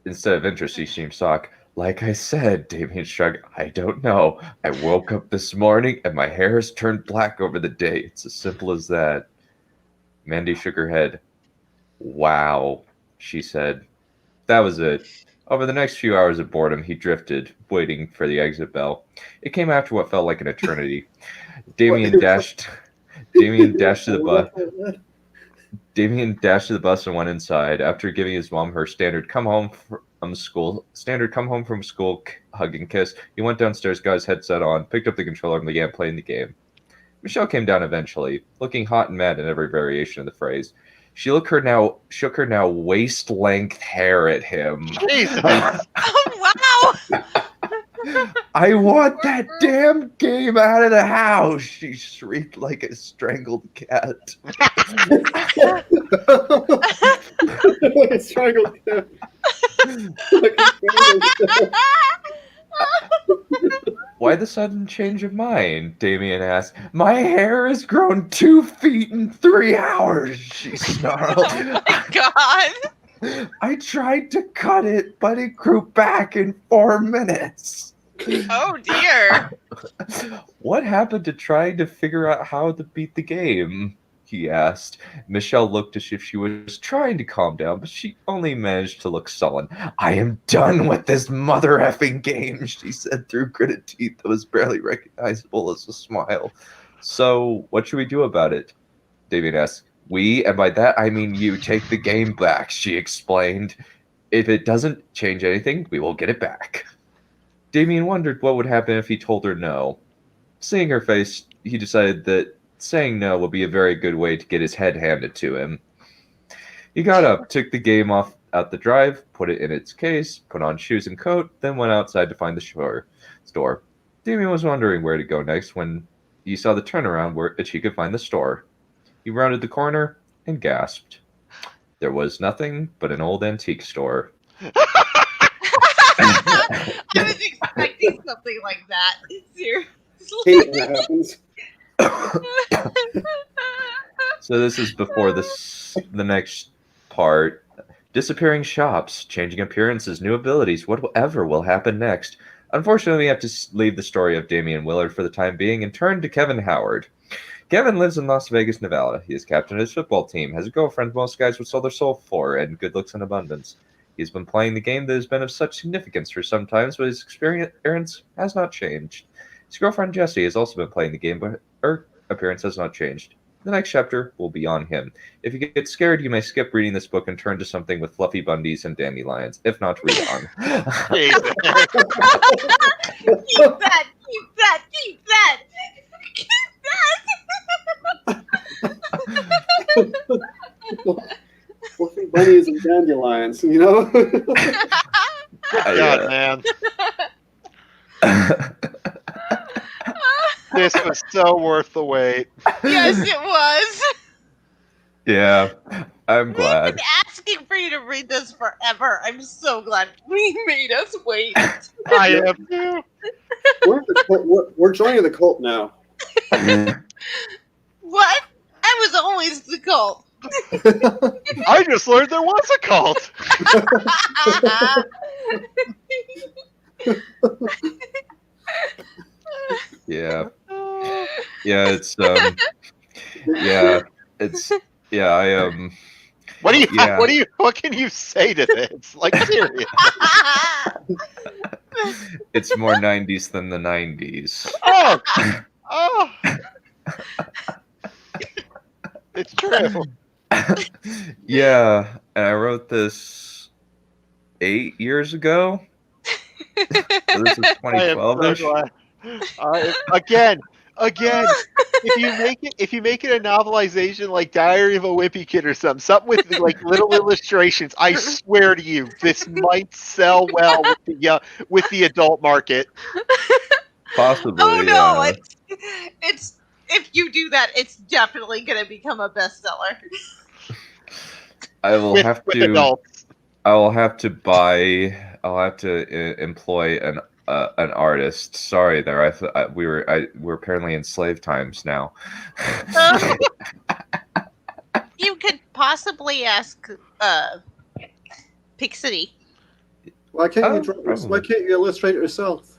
Instead of interest, he seemed shocked. Like I said, Damien shrugged. I don't know. I woke up this morning and my hair has turned black over the day. It's as simple as that. Mandy shook her head. Wow, she said. That was it. Over the next few hours of boredom, he drifted, waiting for the exit bell. It came after what felt like an eternity. Damien dashed to the bus. Damien dashed to the bus and went inside. After giving his mom her standard come home from school hug and kiss, he went downstairs, got his headset on, picked up the controller, and began playing the game. Michelle came down eventually, looking hot and mad in every variation of the phrase. She shook her now waist-length hair at him. Jesus. Oh, wow. I want that damn game out of the house, she shrieked like a strangled cat. Strangled cat. Why the sudden change of mind? Damien asked. My hair has grown 2 feet in 3 hours, she snarled. Oh my God. I tried to cut it, but it grew back in 4 minutes. Oh dear. What happened to trying to figure out how to beat the game? he asked. Michelle looked as if she was trying to calm down, but she only managed to look sullen. I am done with this mother effing game, she said through gritted teeth that was barely recognizable as a smile. So, what should we do about it? Damien asked. We, and by that I mean you, take the game back, she explained. If it doesn't change anything, we will get it back. Damien wondered what would happen if he told her no. Seeing her face, he decided that saying no would be a very good way to get his head handed to him. He got up, took the game off out the drive, put it in its case, put on shoes and coat, then went outside to find the store. Damien was wondering where to go next when he saw the turnaround where he could find the store. He rounded the corner and gasped. There was nothing but an old antique store. I was expecting something like that. Seriously. Hate when that happens. So this is before the next part. Disappearing shops, changing appearances, new abilities, whatever will happen next. Unfortunately, we have to leave the story of Damian Willard for the time being and turn to Kevin Howard. Kevin lives in Las Vegas, Nevada. He is captain of his football team, has a girlfriend most guys would sell their soul for, and good looks in abundance. He's been playing the game that has been of such significance for some time, but his experience has not changed. His girlfriend Jessie has also been playing the game, but her appearance has not changed. The next chapter will be on him. If you get scared, you may skip reading this book and turn to something with fluffy bundies and dandelions. If not, read on. Keep that! Keep that! Keep that! Keep that! Fluffy bunnies and dandelions, you know? God, man. This was so worth the wait. Yes, it was. Yeah, I'm glad. We've been asking for you to read this forever. I'm so glad we made us wait. I am too. We're joining the cult now. What? I was always the cult. I just learned there was a cult. Yeah. Yeah, it's yeah, it's yeah, I What can you say to this? Like, serious. it's more 90s than the 90s. Oh. Oh. It's true. Yeah, and I wrote this 8 years ago. So this is I am so 2012ish. glad. Again, if you make it a novelization like Diary of a Wimpy Kid or something with like little illustrations, I swear to you, this might sell well with the adult market. Possibly. Oh no! Yeah. It's if you do that, it's definitely going to become a bestseller. I will With have to. adults. I'll have to employ an artist. Sorry, there. We're apparently in slave times now. You could possibly ask Pixity. Why can't you illustrate it yourself?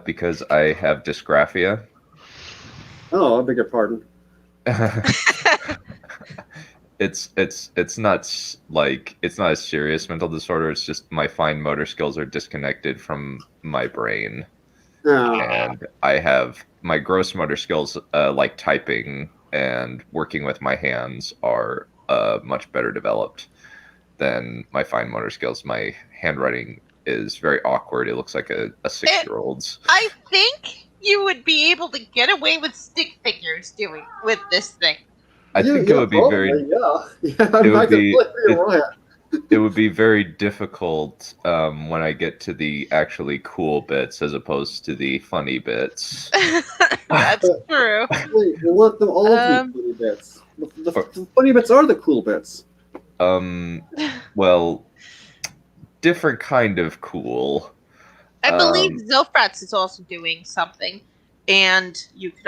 Because I have dysgraphia. Oh, I beg your pardon. It's not it's not a serious mental disorder. It's just my fine motor skills are disconnected from my brain, Oh. and I have my gross motor skills, like typing and working with my hands, are much better developed than my fine motor skills. My handwriting is very awkward. It looks like a 6-year-old's. I think you would be able to get away with stick figures with this thing. I think it would be probably, very. It would be very difficult when I get to the actually cool bits as opposed to the funny bits. That's true. We want them all to be funny bits. The funny bits are the cool bits. Well, different kind of cool. I believe Zofrats is also doing something, and you could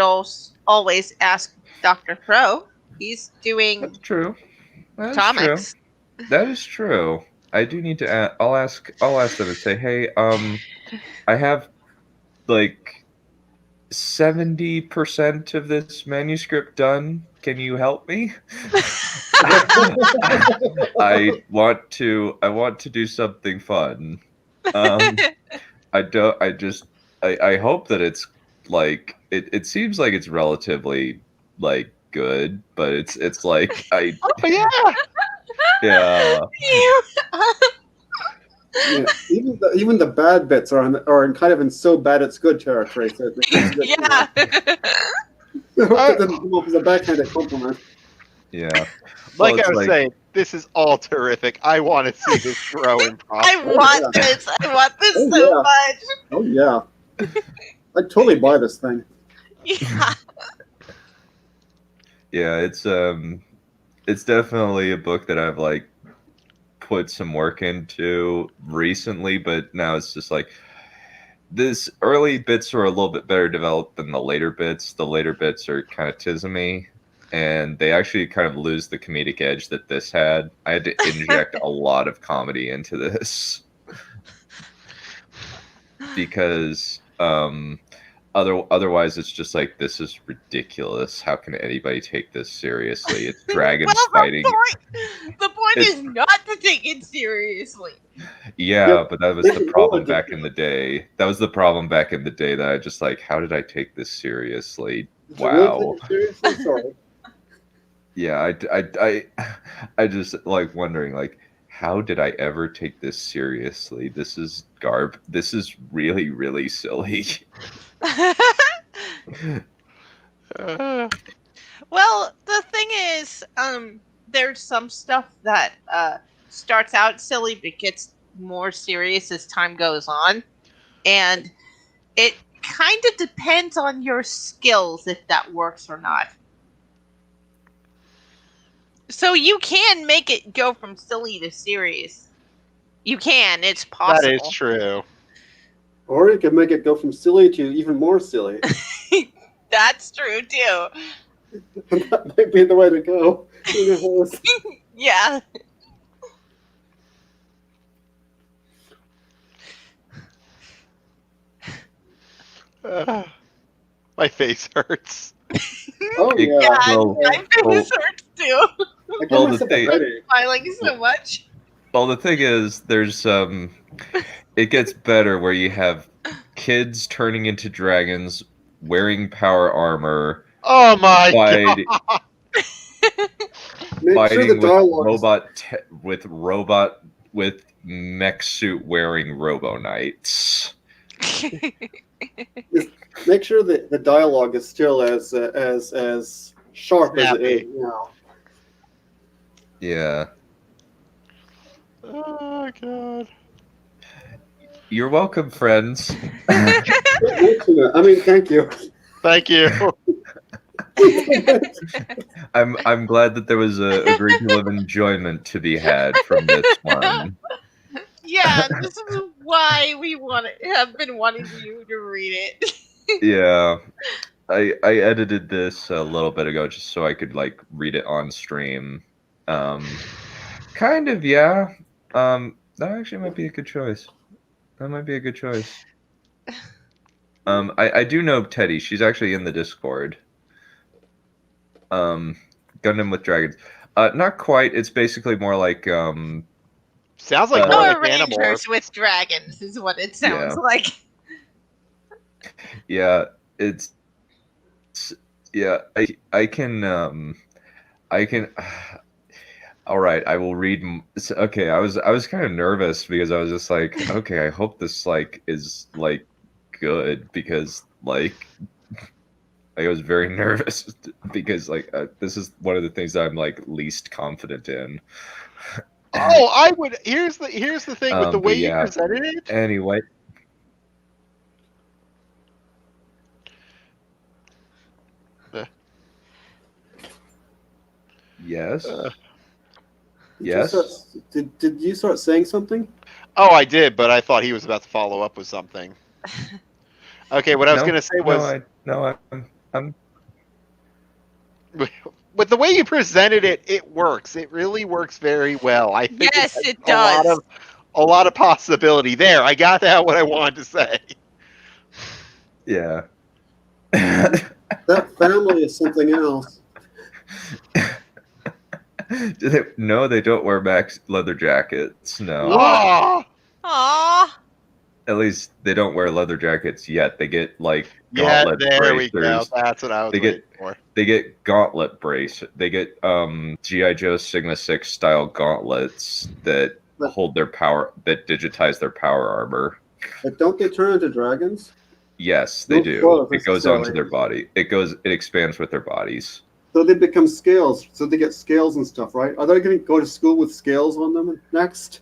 always ask Dr. Crow. He's doing That's true. That is comics. True. That is true. I do need to. I'll ask them and say, hey, I have like 70% of this manuscript done. Can you help me? I want to do something fun. I don't. I hope that it's like it seems like it's relatively like good, but it's like Oh yeah. yeah. Yeah, even the bad bits are kind of in so bad it's good territory. So it's good. Yeah. That doesn't come off as a backhanded compliment. Yeah. Like Well, I was it's saying, this is all terrific. I want to see this grow and prosper. I want this. I want this Oh, so yeah. much. Oh yeah, I'd totally buy this thing. Yeah. yeah, it's definitely a book that I've like put some work into recently, but now it's just like this early bits are a little bit better developed than the later bits. The later bits are kind of tismy, and they actually kind of lose the comedic edge that this had. I had to inject a lot of comedy into this because otherwise it's just like, this is ridiculous. How can anybody take this seriously? It's dragons fighting. The point It's- is not to take it seriously. Yeah, Yep. but that was the problem back in the day. That was the problem back in the day that I just like, how did I take this seriously? Did you really Wow. take it seriously? Sorry. Yeah, I just like wondering like, how did I ever take this seriously? This is this is really, really silly. Well, the thing is, there's some stuff that starts out silly but gets more serious as time goes on, and it kind of depends on your skills if that works or not. So you can make it go from silly to serious. You can. It's possible. That is true. Or you could make it go from silly to even more silly. That's true too. That might be the way to go. Who knows? Yeah. My face hurts. Oh Yeah. yeah. Well, My face hurts too. I got well, the myself a thing- headache. Smiling so much. Well, the thing is, there's it gets better where you have kids turning into dragons, wearing power armor, Oh my fight, god! Make sure fighting the with dialogue is robot with mech suit wearing Robo Knights. make sure that the dialogue is still as sharp as it Snappy. is now. Yeah. Oh god. You're welcome, friends. I mean, thank you. Thank you. I'm glad that there was a great deal of enjoyment to be had from this one. Yeah, this is why we have been wanting you to read it. Yeah. I edited this a little bit ago just so I could like read it on stream. Kind of, yeah. That actually might be a good choice. That might be a good choice. I do know Teddy. She's actually in the Discord. Gundam with Dragons. Not quite. It's basically more like Sounds like more Power like Animals. Rangers with dragons is what it sounds like. yeah, it's yeah, I can all right, I will read okay, I was kind of nervous because I was just like, okay, I hope this like is like good because like I was very nervous because like this is one of the things that I'm like least confident in. Oh, I would. Here's the thing with the But way you yeah. presented it. Anyway, yes. Yes. Did you start saying something? Oh, I did, but I thought he was about to follow up with something. Okay, what I was No, going to say was, I'm with the way you presented it, it works. It really works very well. I think Yes, has it does. A lot of possibility there. I got out what I wanted to say. yeah. That family is something else. No, they don't wear max leather jackets. No. Oh, Aw. At least they don't wear leather jackets yet. They get like yeah, gauntlet there we go. bracers. That's what I was They waiting get for. they get gauntlet brace. They get GI Joe Sigma 6 style gauntlets that But, hold their power, that digitize their power armor. but don't they turn into dragons? Yes, they No do. spoilers It goes onto their necessarily. body. It expands with their bodies. So they become scales. So they get scales and stuff, right? Are they going to go to school with scales on them next?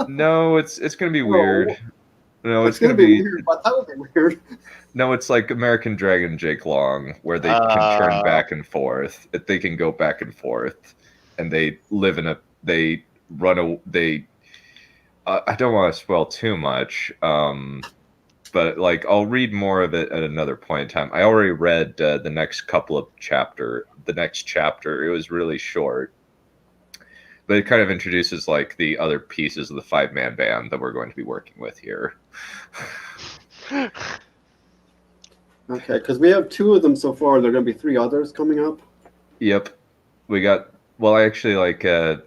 No, it's gonna be weird. No, It's it's going gonna to be be weird, but that would be weird. no. It's like American Dragon Jake Long, where they can turn back and forth. They can go back and forth, and they live in a. They run a. They. I don't want to spoil too much. But like I'll read more of it at another point in time. I already read the next couple of chapter. The next chapter. It was really short, but it kind of introduces like the other pieces of the 5-man band that we're going to be working with here. Okay, because we have 2 of them so far. There are going to be 3 others coming up. Yep, we got. Well, I actually like the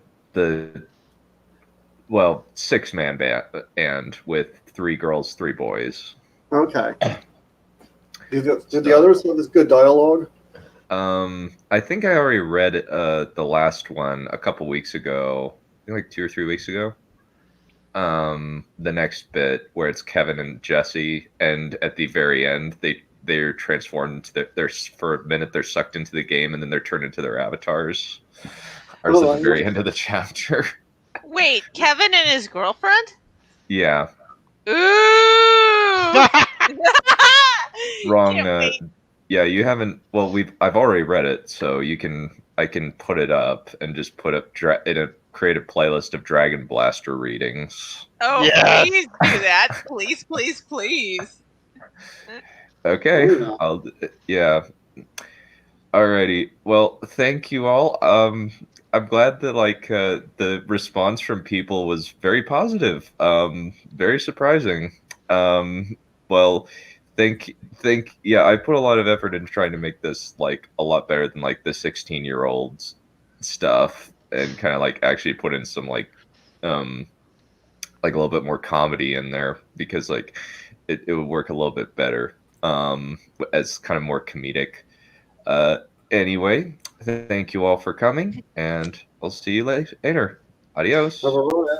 6-man band and with 3 girls, 3 boys. Okay. Did the others have this good dialogue? I think I already read the last one a couple weeks ago. I think like 2 or 3 weeks ago. The next bit where it's Kevin and Jesse, and at the very end they're transformed into they're for a minute they're sucked into the game, and then they're turned into their avatars. Or it's at the very end of the chapter. Wait, Kevin and his girlfriend? Yeah. Ooh! Wrong. Can't wait. Yeah, you haven't. Well, I've already read it, so I can put it up and just put up create a playlist of Dragon Blaster readings. Oh, Yes. please do that. Please, please, please. Okay. Oh, Yeah. Alrighty. Well, thank you all. I'm glad that like the response from people was very positive. Very surprising. Well, yeah, I put a lot of effort into trying to make this like a lot better than like the 16-year-olds stuff, and kind of like actually put in some like a little bit more comedy in there, because like it would work a little bit better as kind of more comedic. Anyway, thank you all for coming, and I'll see you later. Adios. okay.